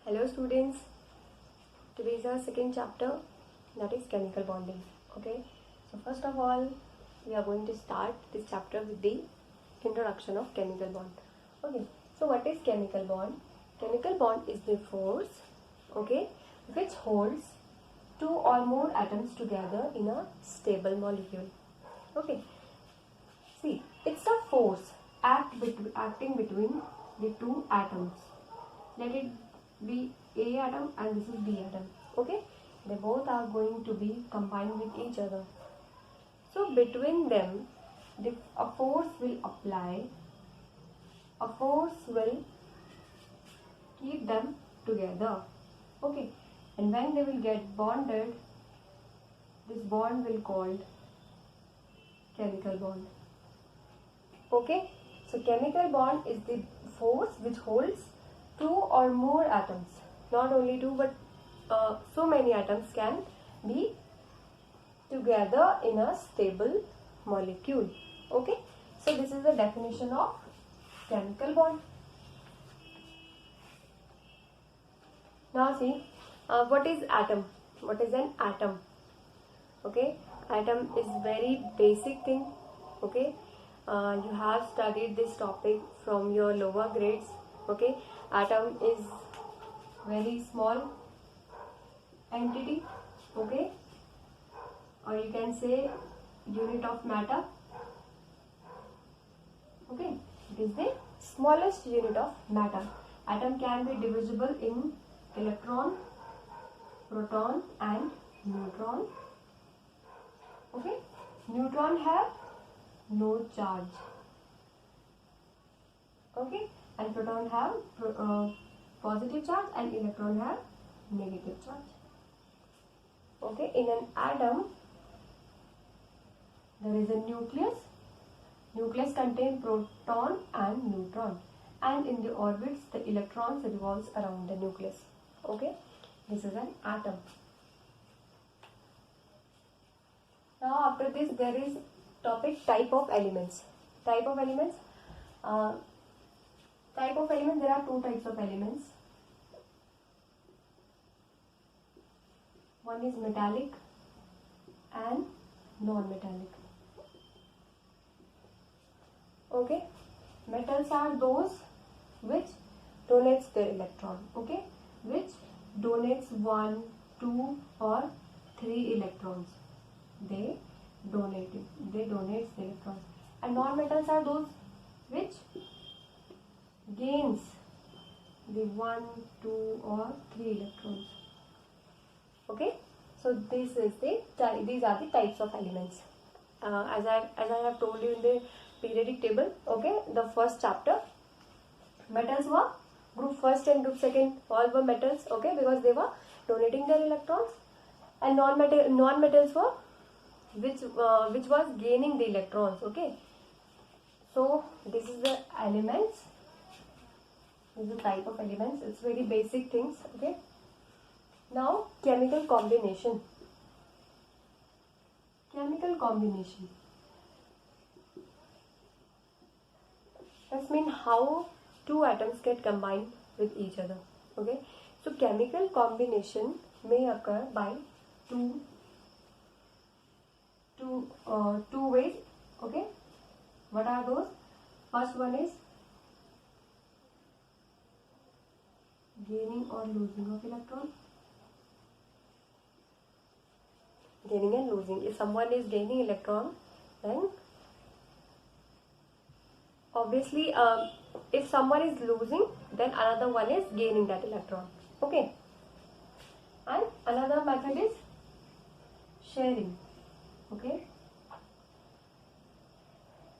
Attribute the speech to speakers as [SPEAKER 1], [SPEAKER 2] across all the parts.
[SPEAKER 1] Hello students, today is our second chapter, that is chemical bonding. Okay, so first of all we are going to start this chapter with the introduction of chemical bond. Okay, so what is chemical bond? Chemical bond is the force, okay, which holds two or more atoms together in a stable molecule. Okay, see, it's a force acting between the two atoms. Let it be A atom and this is B atom. Okay, they both are going to be combined with each other. So between them, a force will apply. A force will keep them together. Okay, and when they will get bonded, this bond will called chemical bond. Okay, so chemical bond is the force which holds two or more atoms. Not only two, but so many atoms can be together in a stable molecule. Okay, so this is the definition of chemical bond. Now see, what is atom? What is an atom? Okay, atom is very basic thing. Okay, you have studied this topic from your lower grades. Okay, atom is very small entity. Okay, or you can say unit of matter. Okay, it is the smallest unit of matter. Atom can be divisible in electron, proton and neutron. Okay, neutron have no charge. Okay, and proton have positive charge and electron have negative charge. Okay, in an atom there is a nucleus. Nucleus contains proton and neutron, and in the orbits the electrons revolves around the nucleus. Okay, this is an atom. Now after this there is topic type of elements. Type of elements. There are two types of elements. One is metallic and non-metallic. Okay, metals are those which donates their electron. Okay, which donates 1, 2 or 3 electrons. They donate the electrons. And non-metals are those which gains the 1, 2 or 3 electrons. Okay, so these are the types of elements. As I have told you in the periodic table. Okay, the first chapter, metals were group first and group second, all were metals. Okay, because they were donating their electrons, and non-metals were which was gaining the electrons. Okay, so this is the elements. This is the type of elements. It's very basic things. Okay, now chemical combination. Chemical combination. That means how two atoms get combined with each other. Okay, so chemical combination may occur by two ways. Okay, what are those? First one is gaining or losing of electron. Gaining and losing. If someone is gaining electron, then obviously if someone is losing, then another one is gaining that electron. Okay, and another method is sharing. Okay,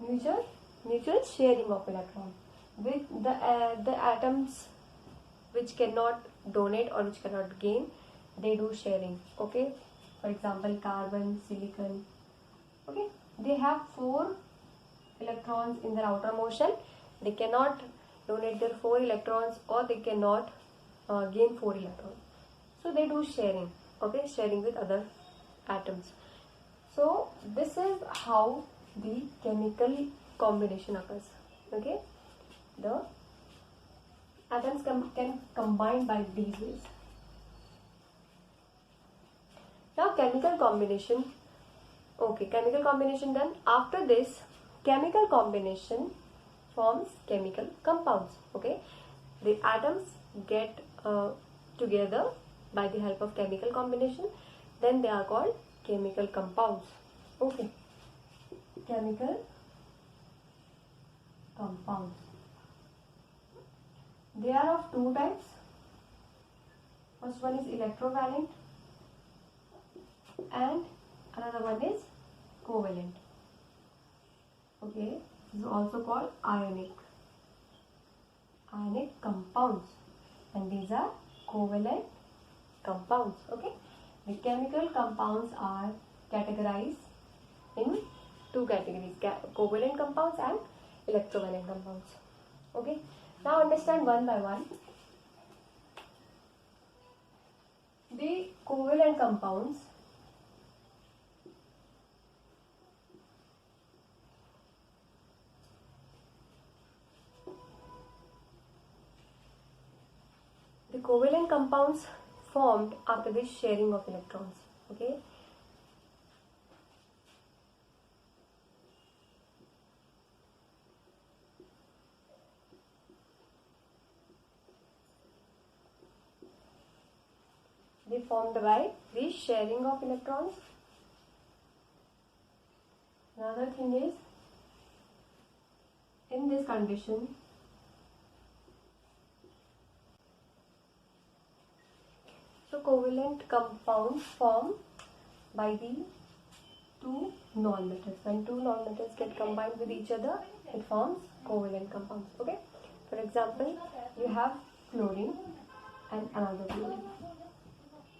[SPEAKER 1] mutual sharing of electron with the atoms which cannot donate or which cannot gain, they do sharing. Okay, for example carbon, silicon. Okay, they have 4 electrons in their outermost shell. They cannot donate their 4 electrons or they cannot gain 4 electrons. So they do sharing. Okay, sharing with other atoms. So this is how the chemical combination occurs. Okay, the atoms can combine by these ways. Now chemical combination. Okay, chemical combination done. After this, chemical combination forms chemical compounds. Okay, the atoms get together by the help of chemical combination, then they are called chemical compounds. Okay, chemical compounds. They are of two types. First one is electrovalent and another one is covalent. Okay, this is also called ionic compounds, and these are covalent compounds. Okay, the chemical compounds are categorized in two categories: covalent compounds and electrovalent compounds. Okay, now understand one by one. The covalent compounds formed after the sharing of electrons. Okay, they formed by the sharing of electrons. Another thing is, in this condition, so covalent compounds form by the two nonmetals. When two nonmetals get combined with each other, it forms covalent compounds. Okay, for example, you have chlorine and another chlorine.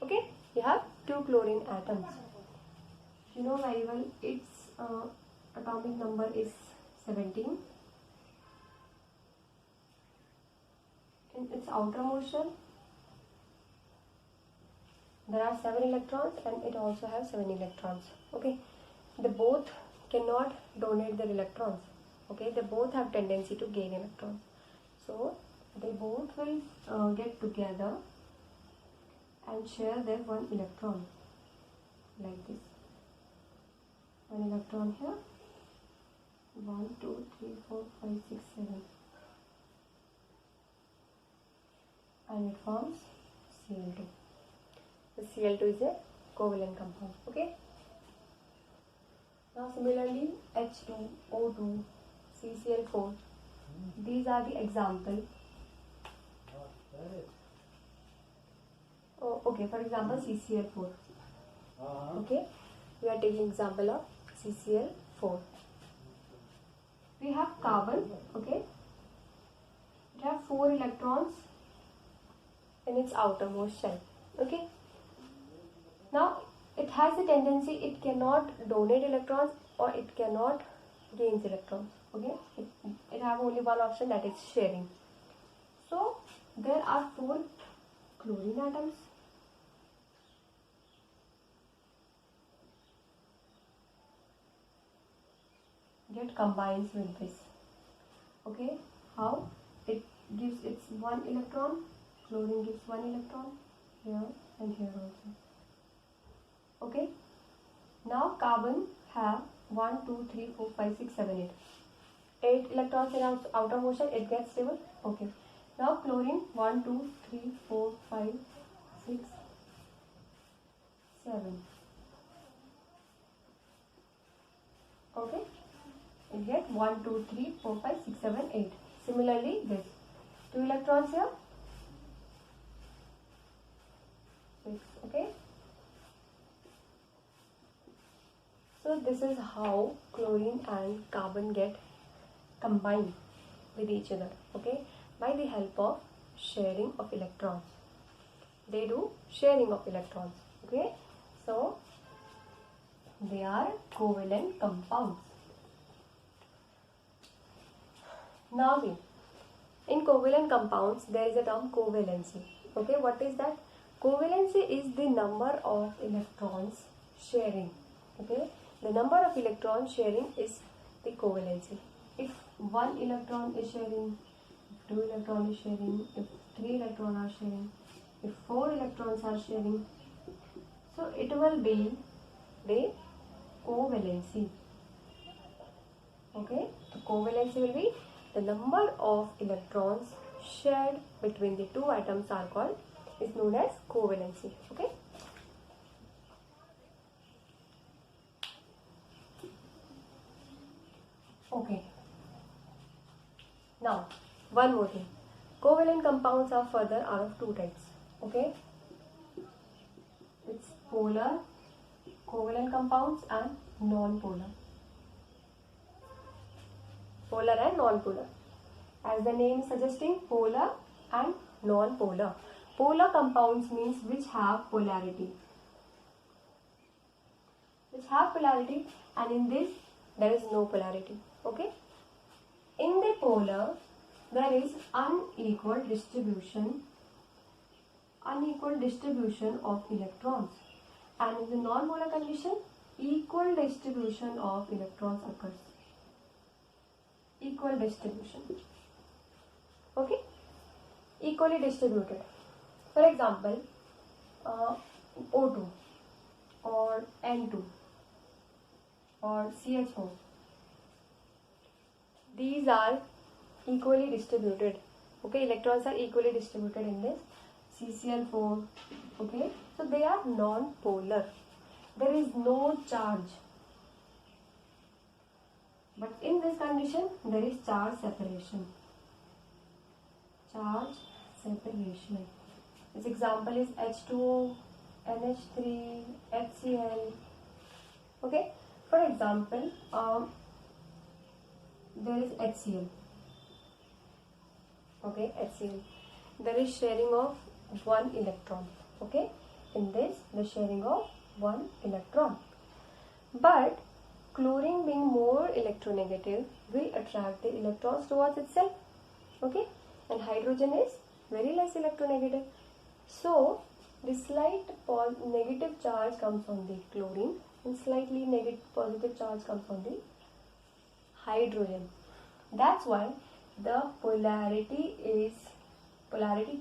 [SPEAKER 1] Okay, you have two chlorine atoms. You know very well its atomic number is 17. In its outermost shell, there are 7 electrons and it also has 7 electrons. Okay, they both cannot donate their electrons. Okay, they both have tendency to gain electrons. So they both will get together and share their 1 electron like this. 1 electron here. 1, 2, 3, 4, 5, 6, 7. And it forms Cl2. The Cl2 is a covalent compound. Okay. Now similarly, H2, O2, CCl4. These are the example. Oh, okay. For example, CCl4. Okay. We are taking example of CCl4. We have carbon. Okay. It has 4 electrons in its outermost shell. Okay. Now it has a tendency, it cannot donate electrons or it cannot gain electrons. Okay, it have only one option, that is sharing. So there are 4 chlorine atoms. Get combines with this. Okay, how? It gives its 1 electron. Chlorine gives 1 electron here and here also. Okay, now carbon have 1, 2, 3, 4, 5, 6, 7, 8. 8 electrons in outermost shell, it gets stable. Okay, now chlorine 1, 2, 3, 4, 5, 6, 7. Okay, it get 1, 2, 3, 4, 5, 6, 7, 8. Similarly, this 2 electrons here, 6. Okay. So this is how chlorine and carbon get combined with each other. Okay, by the help of sharing of electrons. They do sharing of electrons. Okay, so they are covalent compounds. Now see, in covalent compounds there is a term covalency. Okay, what is that? Covalency is the number of electrons sharing. Okay, the number of electrons sharing is the covalency. If 1 electron is sharing 2 electron is sharing, if 3 electrons are sharing, if 4 electrons are sharing. So it will be the covalency. Okay, the covalency will be the number of electrons shared between the two atoms are called, is known as covalency. Okay. Okay. Now, one more thing. Covalent compounds are further are of two types. Okay. It's polar covalent compounds and non-polar. Polar and non-polar. As the name is suggesting, polar and non-polar. Polar compounds means which have polarity. Which have polarity, and in this there is no polarity. Okay. In the polar, there is unequal distribution of electrons, and in the non-polar condition, equal distribution of electrons occurs. Equal distribution. Okay, equally distributed. For example, O2 or N2 or CH4. These are equally distributed. Okay, electrons are equally distributed in this. CCl4. Okay, so they are non-polar. There is no charge. But in this condition, there is charge separation. Charge separation. This example is H2O, NH3, HCl. Okay, for example, there is HCl. Okay, HCl. There is sharing of one electron. Okay, in this, the sharing of one electron. But chlorine, being more electronegative, will attract the electrons towards itself. Okay, and hydrogen is very less electronegative. So the slight negative charge comes on the chlorine and slightly negative positive charge comes on the hydrogen. That's why the polarity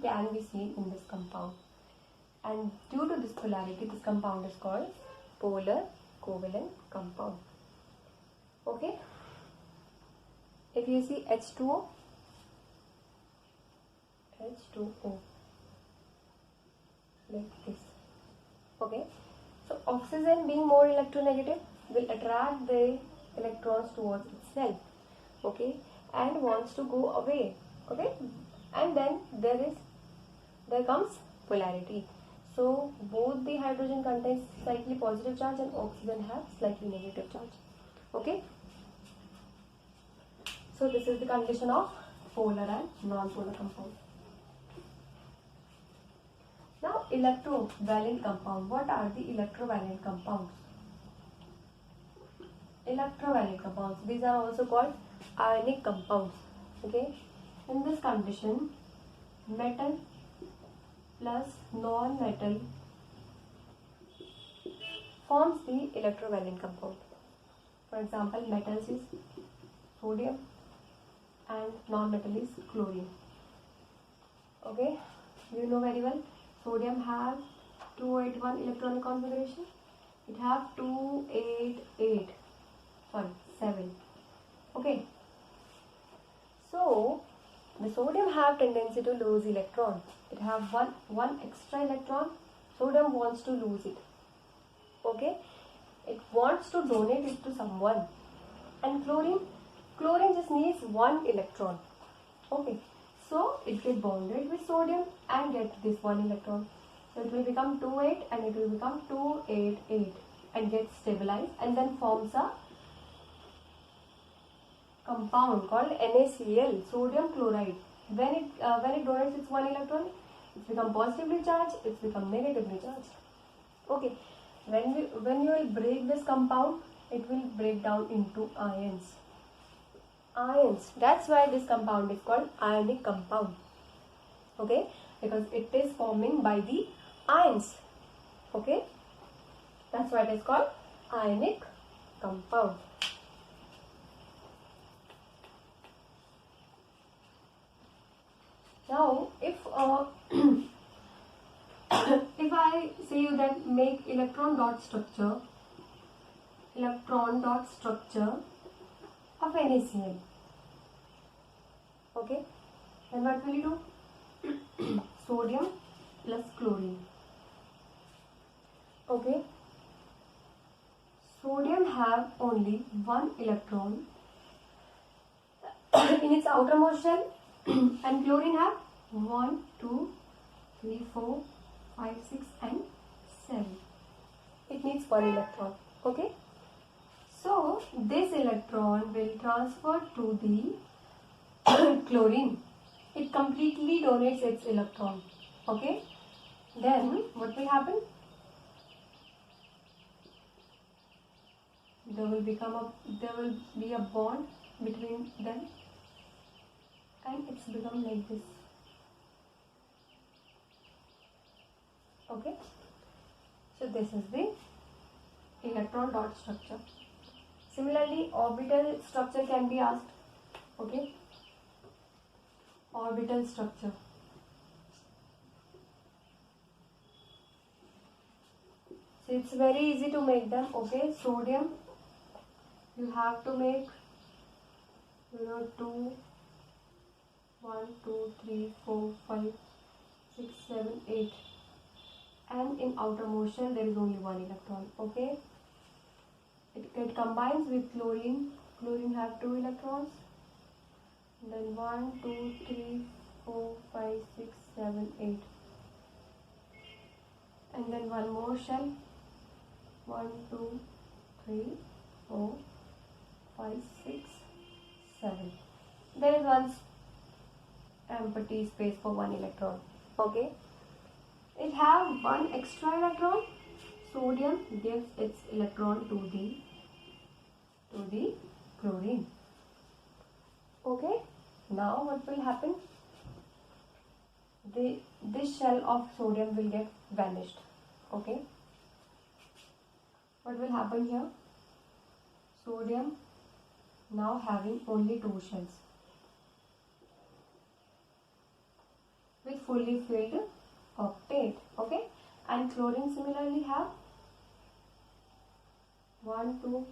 [SPEAKER 1] can be seen in this compound. And due to this polarity, this compound is called polar covalent compound. Okay. If you see H2O, like this. Okay. So oxygen, being more electronegative, will attract the electrons towards itself. Okay, and wants to go away. Okay, and then there comes polarity. So both the hydrogen contains slightly positive charge and oxygen have slightly negative charge. Okay, so this is the condition of polar and non-polar compound. Now, electrovalent compound. What are the electrovalent compounds? Electrovalent compounds, these are also called ionic compounds. Okay, in this condition, metal plus non-metal forms the electrovalent compound. For example, metals is sodium and non-metal is chlorine. Okay, you know very well, sodium have 281 electronic configuration. It have 7. Okay, so the sodium have tendency to lose electron. It have one extra electron. Sodium wants to lose it. Okay, it wants to donate it to someone. And chlorine just needs one electron. Okay, so it gets bonded with sodium and get this one electron. So it will become 2,8 and it will become 288 and get stabilized and then forms a compound called NaCl, sodium chloride. When it donates its one electron, it's become positively charged, it's become negatively charged. Okay, when you will break this compound, it will break down into ions. That's why this compound is called ionic compound. Okay, because it is forming by the ions. Okay, that's why it is called ionic compound. Now, if if I say you that make electron dot structure of NaCl, okay, then what will you do? Sodium plus chlorine. Okay, sodium have only one electron in its outermost shell and chlorine have 1, 2, 3, 4, 5, 6 and 7. It needs one electron. Okay, so this electron will transfer to the chlorine. It completely donates its electron. Okay, then what will happen? There will be a bond between them and it's become like this. Okay, so this is the electron dot structure. Similarly, orbital structure can be asked. Okay, orbital structure. So it's very easy to make them. Okay, sodium, you have to make 2, 1, 2, 3, 4, 5, 6, 7, 8, and in outermost shell there is only one electron. Okay, it combines with chlorine. Chlorine have 2 electrons. Then 1, 2, 3, 4, 5, 6, 7, 8, and then one more shell. 1, 2, 3, 4, 5, 6, 7. There is one empty space for one electron. Okay, it have one extra electron. Sodium gives its electron to the chlorine. Okay, now what will happen? This shell of sodium will get vanished. Okay, what will happen here? Sodium now having only 2 shells with fully filled octet. Okay, and chlorine similarly have 1, 2.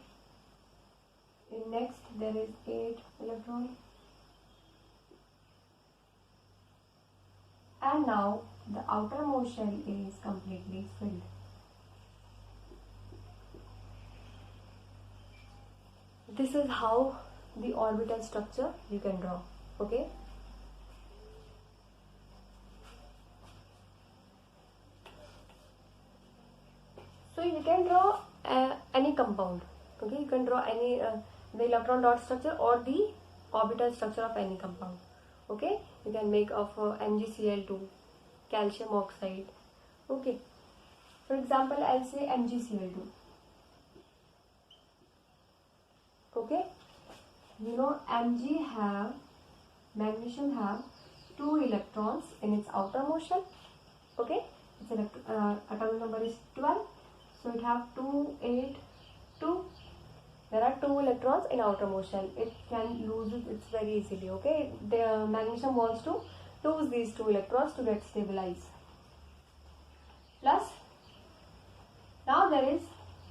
[SPEAKER 1] In next there is 8 electrons, and now the outermost shell is completely filled. This is how the orbital structure you can draw. Okay, so you can draw any compound. Okay, you can draw any the electron dot structure or the orbital structure of any compound. Okay, you can make of MgCl2, calcium oxide. Okay, for example, I'll say MgCl2. Okay, magnesium have 2 electrons in its outermost shell. Okay, its atomic number is 12, so it have 2, 8, 2. There are 2 electrons in outermost shell. It can lose it very easily. Okay, the magnesium wants to lose these 2 electrons to get stabilized. Plus, now there is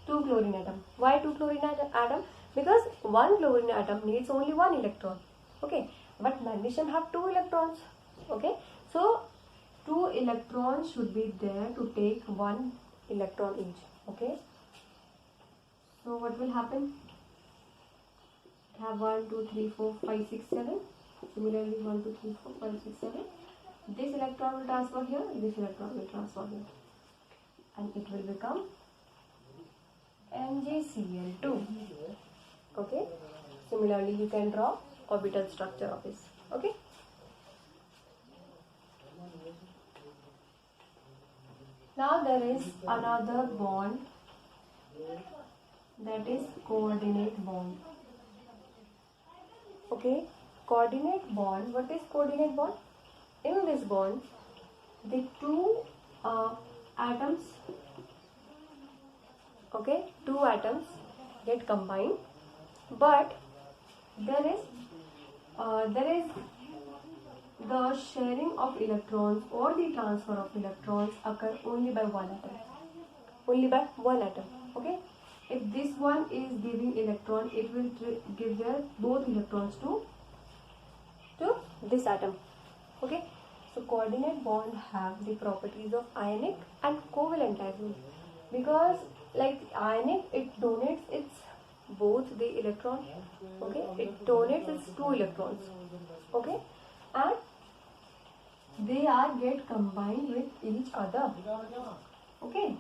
[SPEAKER 1] 2 chlorine atom. Why 2 chlorine atom? Because one chlorine atom needs only 1 electron. Okay, but magnesium have 2 electrons. Okay, so 2 electrons should be there to take 1 electron each. Okay, so what will happen? Have 1, 2, 3, 4, 5, 6, 7. Similarly, 1, 2, 3, 4, 5, 6, 7. This electron will transfer here, this electron will transfer here, and it will become MgCl2. Okay, similarly you can draw orbital structure of this. Okay, now there is another bond, that is coordinate bond. Okay, coordinate bond. What is coordinate bond? In this bond, the 2 atoms, okay, 2 atoms get combined, but there is the sharing of electrons or the transfer of electrons occur only by one atom. Only by one atom. Okay. If this one is giving electron, it will give their both electrons to this atom. Okay. So coordinate bond have the properties of ionic and covalent as well, because like ionic, it donates its both the electron. Okay, it donates its two electrons. Okay, and they are get combined with each other. Okay,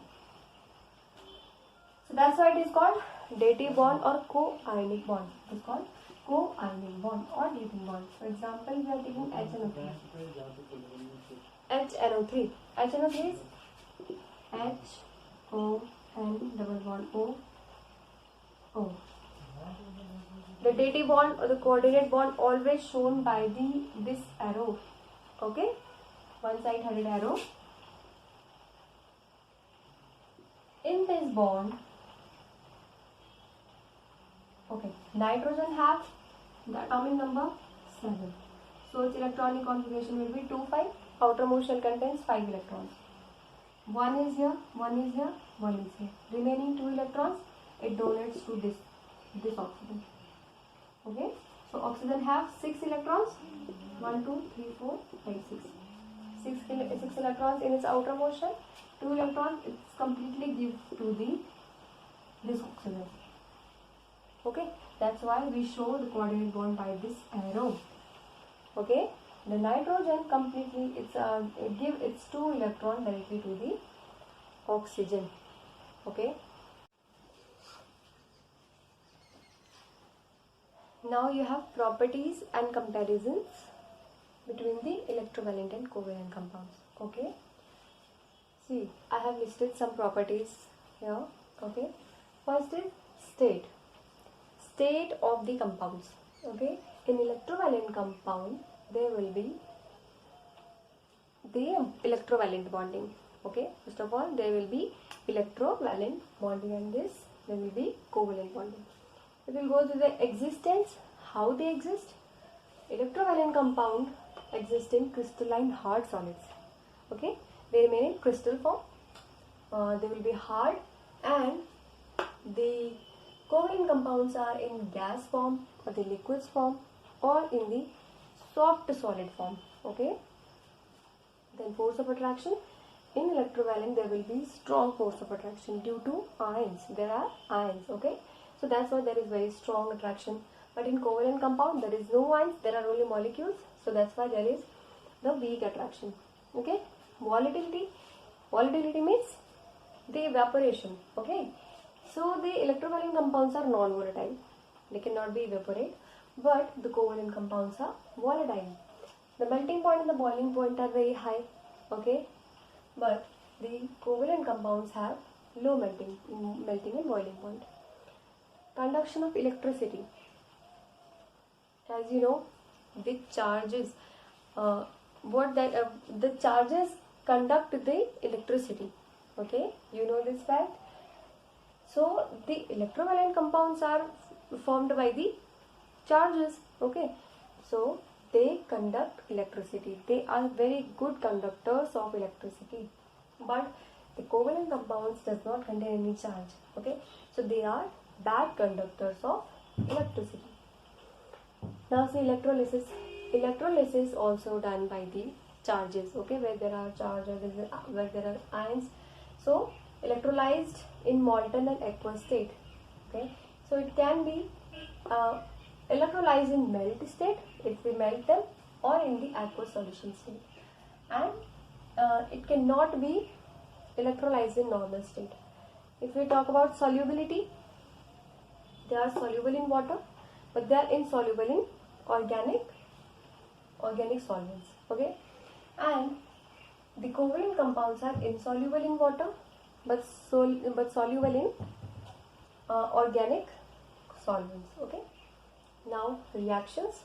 [SPEAKER 1] so that's why it is called dative bond or co-ionic bond. It is called co-ionic bond or dative bond. For example, we are taking HNO3. HNO3. HNO3 is HON double bond O. The dative bond or the coordinate bond always shown by this arrow. Okay, one side headed arrow. In this bond, okay, nitrogen have the atomic number 7. So its electronic configuration will be 2 5. Outermost shell contains 5 electrons. One is here, one is here, one is here. Remaining 2 electrons, it donates to this oxygen. Okay, so oxygen have 6 electrons. 1 2 3 4 5 6. 6 electrons in its outermost shell. 2 electrons it's completely give to this oxygen. Okay, that's why we show the coordinate bond by this arrow. Okay, the nitrogen completely it give its 2 electrons directly to the oxygen. Okay, now you have properties and comparisons between the electrovalent and covalent compounds. Okay, see, I have listed some properties here. Okay, first is state of the compounds. Okay, in electrovalent compound there will be the electrovalent bonding. Okay, first of all there will be electrovalent bonding, and this there will be covalent bonding. We will go to the existence, how they exist. Electrovalent compound exist in crystalline hard solids. Okay, they remain in crystal form. They will be hard, and the covalent compounds are in gas form or the liquids form or in the soft solid form. Okay, then force of attraction. In electrovalent there will be strong force of attraction due to ions. There are ions. Okay, so that's why there is very strong attraction. But in covalent compound there is no ions, there are only molecules, so that's why there is the weak attraction. Okay, volatility means the evaporation. Okay, so the electrovalent compounds are non-volatile, they cannot be evaporated, but the covalent compounds are volatile. The melting point and the boiling point are very high. Okay, but the covalent compounds have low melting and boiling point. Conduction of electricity. As you know, the charges, the charges conduct the electricity. Okay, you know this fact. So the electrovalent compounds are formed by the charges. Okay, so they conduct electricity. They are very good conductors of electricity. But the covalent compounds does not contain any charge. Okay, so they are bad conductors of electricity. Now see electrolysis. Electrolysis also done by the charges. Okay, where there are charges, where there are ions. So electrolyzed in molten and aqueous state. Okay, so it can be electrolyzed in melt state if we melt them, or in the aqueous solution state, and it cannot be electrolyzed in normal state. If we talk about solubility, they are soluble in water, but they are insoluble in organic solvents. Okay, and the covalent compounds are insoluble in water, but soluble in organic solvents. Okay, now reactions.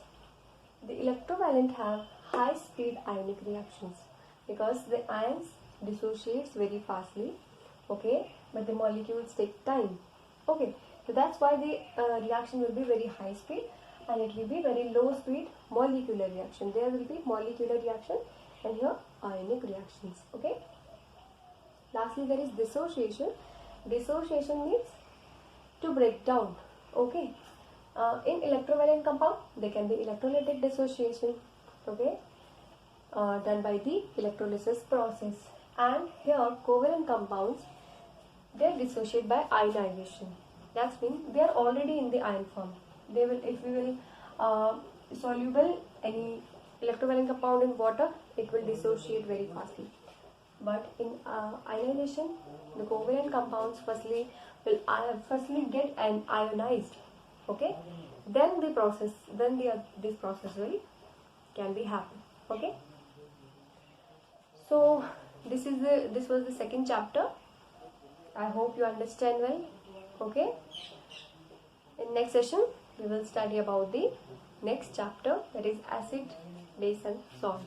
[SPEAKER 1] The electrovalent have high speed ionic reactions because the ions dissociates very fastly. Okay, but the molecules take time. Okay, so that's why the reaction will be very high speed, and it will be very low speed molecular reaction. There will be molecular reaction and here ionic reactions. Okay. Lastly, there is dissociation. Dissociation means to break down. Okay. In electrovalent compound, there can be electrolytic dissociation. Okay. Done by the electrolysis process. And here covalent compounds, they are dissociated by ionization. That means they are already in the ion form. They will, if we will soluble any electrovalent compound in water, it will dissociate very fastly. But in ionization, the covalent compounds firstly will get ionized. Okay, then this process will can be happen. Okay. So this was the second chapter. I hope you understand well. Okay. In next session, we will study about the next chapter, that is acid, base and salt.